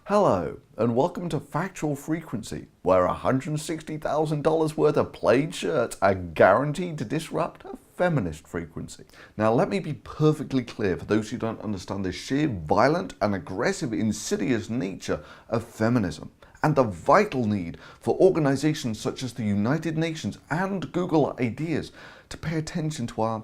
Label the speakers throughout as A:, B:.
A: Hello, and welcome to Factual Frequency, where $160,000 worth of plaid shirts are guaranteed to disrupt a feminist frequency. Now, let me be perfectly clear for those who don't understand the sheer violent and aggressive, insidious nature of feminism, and the vital need for organizations such as the United Nations and Google Ideas to pay attention to our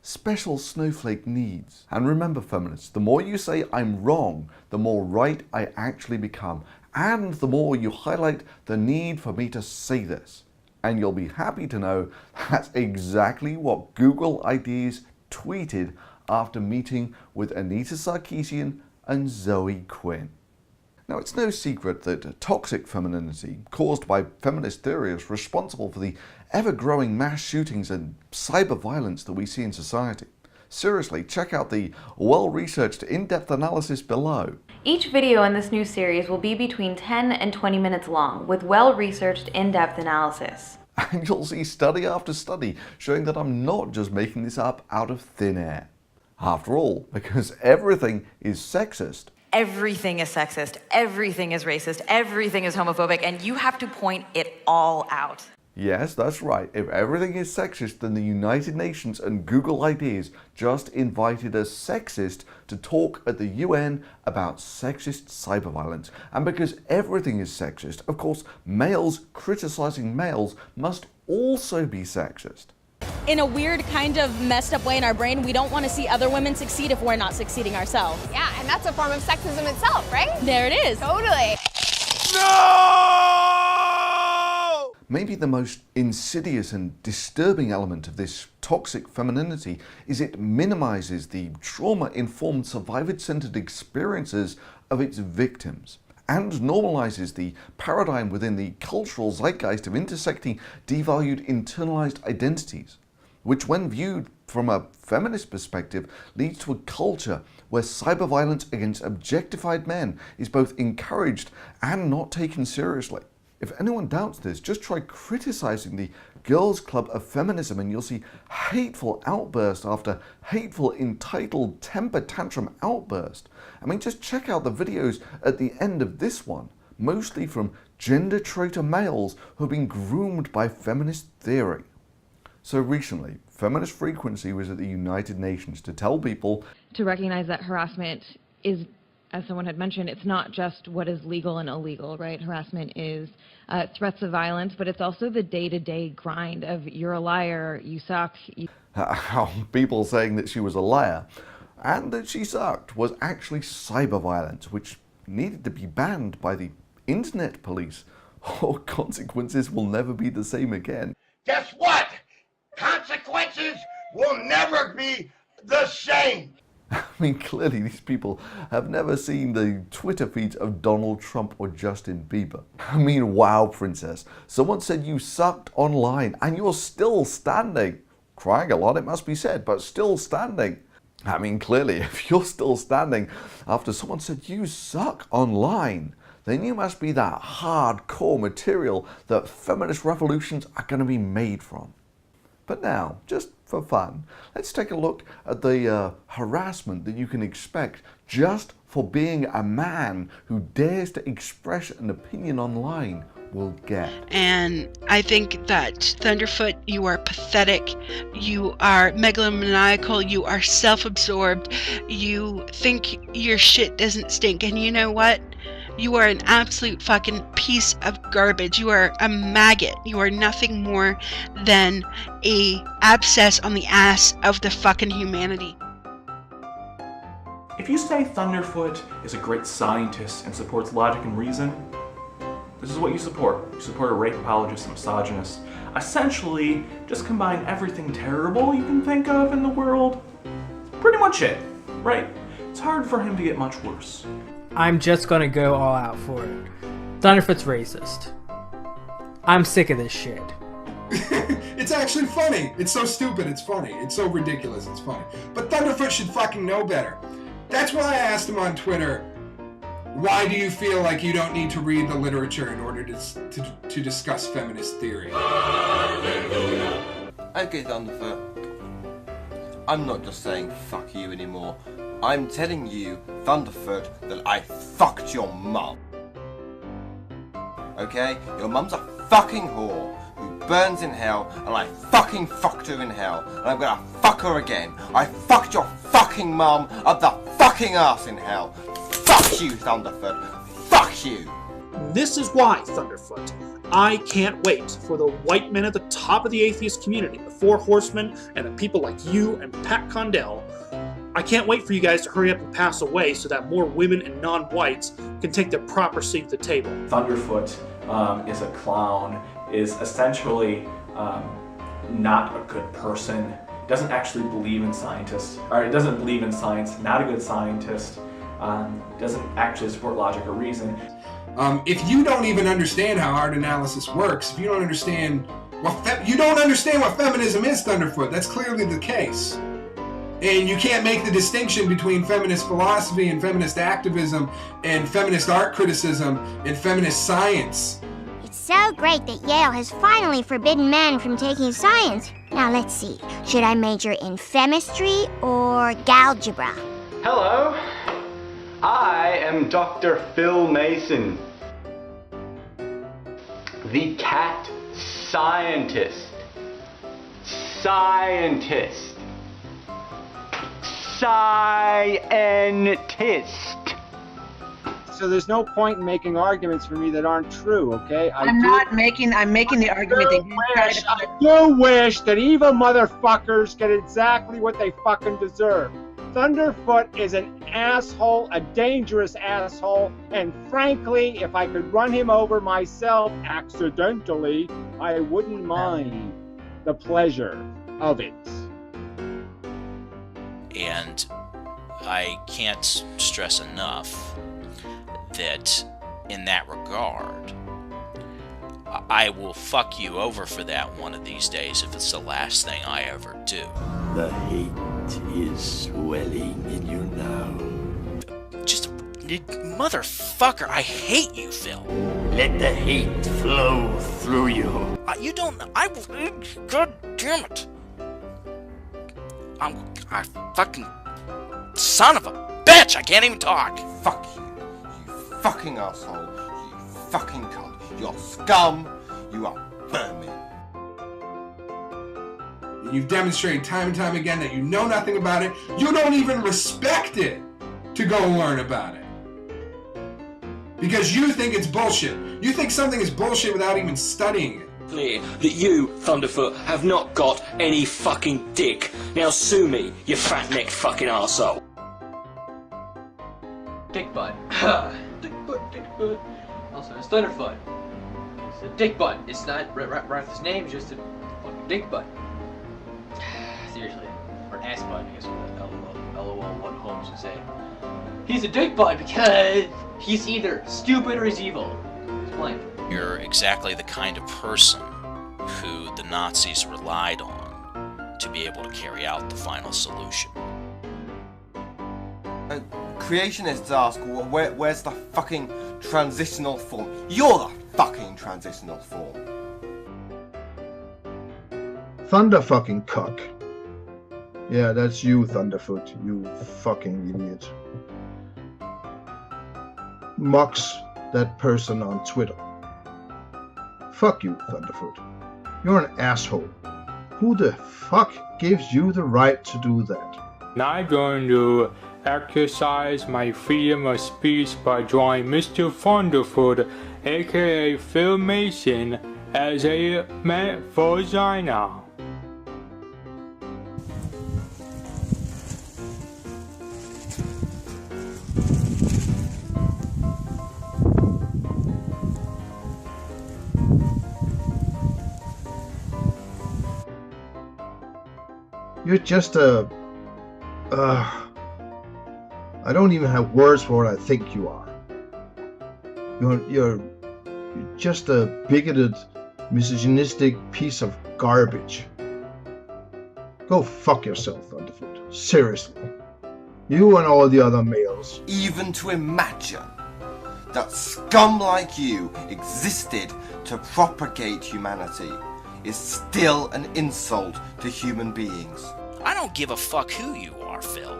A: special snowflake needs. And remember, feminists, the more you say I'm wrong, the more right I actually become, and the more you highlight the need for me to say this. And you'll be happy to know that's exactly what Google Ideas tweeted after meeting with Anita Sarkeesian and Zoe Quinn. Now, it's no secret that toxic femininity caused by feminist theory is responsible for the ever-growing mass shootings and cyber violence that we see in society. Seriously, check out the well-researched in-depth analysis below.
B: Each video in this new series will be between 10 and 20 minutes long, with well-researched in-depth analysis.
A: And you'll see study after study showing that I'm not just making this up out of thin air. After all, because everything is sexist.
C: Everything is sexist, everything is racist, everything is homophobic, and you have to point it all out.
A: Yes, that's right. If everything is sexist, then the United Nations and Google Ideas just invited a sexist to talk at the UN about sexist cyber violence. And because everything is sexist, of course, males criticizing males must also be sexist.
D: In a weird kind of messed up way in our brain, we don't want to see other women succeed if we're not succeeding ourselves.
E: Yeah, and that's a form of sexism itself, right?
D: There it is.
E: Totally.
A: No! Maybe the most insidious and disturbing element of this toxic femininity is it minimizes the trauma-informed, survivor-centered experiences of its victims, and normalizes the paradigm within the cultural zeitgeist of intersecting, devalued, internalized identities, which when viewed from a feminist perspective leads to a culture where cyber violence against objectified men is both encouraged and not taken seriously. If anyone doubts this, just try criticizing the Girls Club of Feminism and you'll see hateful outburst after hateful, entitled temper tantrum outburst. I mean, just check out the videos at the end of this one, mostly from gender traitor males who have been groomed by feminist theory. So recently, Feminist Frequency was at the United Nations to tell people
B: To recognize that harassment is, as someone had mentioned, it's not just what is legal and illegal, right? Harassment is threats of violence, but it's also the day-to-day grind of you're a liar, you suck.
A: how people saying that she was a liar and that she sucked was actually cyber violence, which needed to be banned by the internet police, or consequences will never be the same again.
F: Guess what? Consequences will never be the same.
A: I mean, clearly these people have never seen the Twitter feeds of Donald Trump or Justin Bieber. I mean, wow, princess. Someone said you sucked online and you're still standing. Crying a lot, it must be said, but still standing. I mean, clearly, if you're still standing after someone said you suck online, then you must be that hardcore material that feminist revolutions are going to be made from. But now, just for fun, let's take a look at the harassment that you can expect just for being a man who dares to express an opinion online will get.
G: And I think that Thunderfoot, you are pathetic, you are megalomaniacal, you are self-absorbed, you think your shit doesn't stink, and you know what? You are an absolute fucking piece of garbage. You are a maggot. You are nothing more than a abscess on the ass of the fucking humanity.
H: If you say Thunderfoot is a great scientist and supports logic and reason, this is what you support. You support a rape apologist and misogynist. Essentially, just combine everything terrible you can think of in the world. Pretty much it, right? It's hard for him to get much worse.
I: I'm just gonna go all out for it. Thunderfoot's racist. I'm sick of this shit.
J: It's actually funny. It's so stupid, it's funny. It's so ridiculous, it's funny. But Thunderfoot should fucking know better. That's why I asked him on Twitter, why do you feel like you don't need to read the literature in order to discuss feminist theory?
K: Okay, Thunderfoot. I'm not just saying fuck you anymore.
F: I'm telling you, Thunderfoot, that I fucked your mum. Okay? Your mum's a fucking whore who burns in hell, and I fucking fucked her in hell, and I'm gonna fuck her again. I fucked your fucking mum up the fucking ass in hell. Fuck you, Thunderfoot. Fuck you.
K: This is why, Thunderfoot, I can't wait for the white men at the top of the atheist community, the Four Horsemen, and the people like you and Pat Condell. I can't wait for you guys to hurry up and pass away so that more women and non-whites can take their proper seat at the table.
H: Thunderfoot is a clown, is essentially not a good person, doesn't actually believe in scientists, or doesn't believe in science, not a good scientist, doesn't actually support logic or reason.
J: If you don't even understand how hard analysis works, if you don't understand what feminism is, Thunderfoot, that's clearly the case. And you can't make the distinction between feminist philosophy and feminist activism and feminist art criticism and feminist science.
L: It's so great that Yale has finally forbidden men from taking science. Now let's see, should I major in chemistry or algebra?
M: Hello, I am Dr. Phil Mason, the cat scientist. Scientist.
N: So there's no point in making arguments for me that aren't true, okay?
O: I'm making the argument that
N: I do wish that evil motherfuckers get exactly what they fucking deserve. Thunderfoot is an asshole, a dangerous asshole, and frankly, if I could run him over myself accidentally, I wouldn't mind the pleasure of it.
P: And I can't stress enough that in that regard, I will fuck you over for that one of these days if it's the last thing I ever do.
Q: The hate is swelling in you now.
P: Just, motherfucker, I hate you, Phil.
Q: Let the hate flow through you.
P: You don't, God damn it. I fucking son of a bitch, I can't even talk.
F: Fuck you, you fucking asshole, you fucking cunt. You're scum, you are vermin.
J: You've demonstrated time and time again that you know nothing about it. You don't even respect it to go learn about it. Because you think it's bullshit. You think something is bullshit without even studying it.
R: Clear that you, Thunderfoot, have not got any fucking dick. Now sue me, you fat-necked fucking arsehole.
S: Dick butt. Dick butt. Also, it's Thunderfoot. It's a dick butt. It's not right with his name, it's just a fucking dick butt. Seriously. Or an ass butt, I guess what LOL what Holmes would say. He's a dick butt because he's either stupid or he's evil. He's blank.
P: You're exactly the kind of person who the Nazis relied on to be able to carry out the final solution.
F: Creationists ask, where's the fucking transitional form? You're the fucking transitional form.
T: Thunder fucking cuck. Yeah, that's you, Thunderfoot, you fucking idiot. Mocks that person on Twitter. Fuck you, Thunderfoot. You're an asshole. Who the fuck gives you the right to do that?
U: I'm going to exercise my freedom of speech by drawing Mr. Thunderfoot, aka Phil Mason, as a vagina.
T: You're just a... I don't even have words for what I think you are. You're just a bigoted, misogynistic piece of garbage. Go fuck yourself, Thunderfoot. Seriously. You and all the other males.
F: Even to imagine that scum like you existed to propagate humanity is still an insult to human beings.
P: I don't give a fuck who you are, Phil.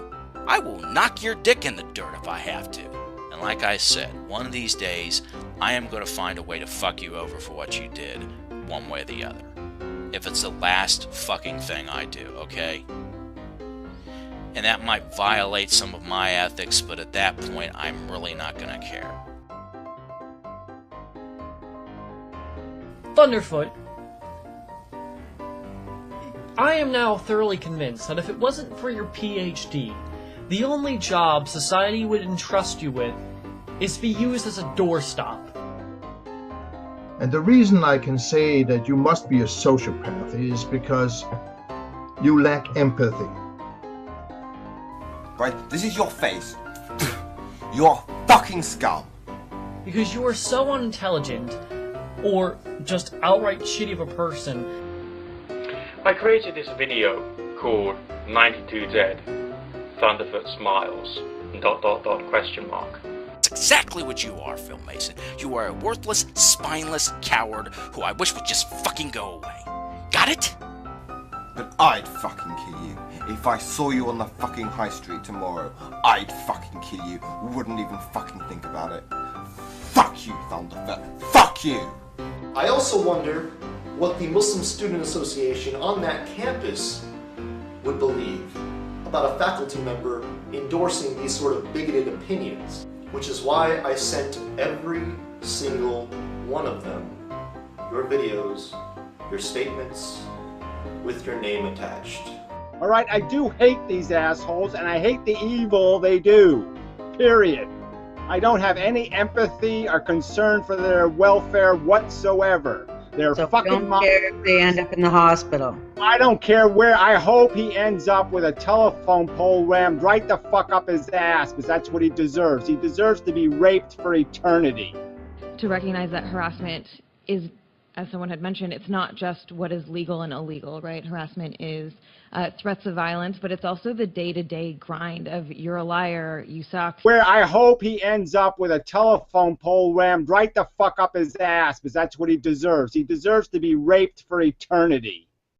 P: I will knock your dick in the dirt if I have to. And like I said, one of these days, I am going to find a way to fuck you over for what you did, one way or the other. If it's the last fucking thing I do, okay? And that might violate some of my ethics, but at that point, I'm really not going to care.
C: Thunderfoot, I am now thoroughly convinced that if it wasn't for your PhD, the only job society would entrust you with is to be used as a doorstop.
T: And the reason I can say that you must be a sociopath is because you lack empathy.
F: Right? This is your face. You're fucking scum.
C: Because you are so unintelligent, or just outright shitty of a person.
V: I created this video called 92Z, Thunderfoot Smiles, ... question mark.
P: That's exactly what you are, Phil Mason. You are a worthless, spineless coward who I wish would just fucking go away. Got it?
F: But I'd fucking kill you. If I saw you on the fucking high street tomorrow, I'd fucking kill you. Wouldn't even fucking think about it. Fuck you, Thunderfoot. Fuck you!
W: I also wonder what the Muslim Student Association on that campus would believe about a faculty member endorsing these sort of bigoted opinions, which is why I sent every single one of them your videos, your statements, with your name attached.
N: Alright, I do hate these assholes, and I hate the evil they do. Period. I don't have any empathy or concern for their welfare whatsoever. They're
O: So
N: fucking
O: don't care if they end up in the hospital.
N: I don't care where. I hope he ends up with a telephone pole rammed right the fuck up his ass, because that's what he deserves. He deserves to be raped for eternity.
B: To recognize that harassment is, as someone had mentioned, it's not just what is legal and illegal, right? Harassment is threats of violence, but it's also the day-to-day grind of you're a liar, you suck.
N: Where I hope he ends up with a telephone pole rammed right the fuck up his ass, because that's what he deserves. He deserves to be raped for eternity.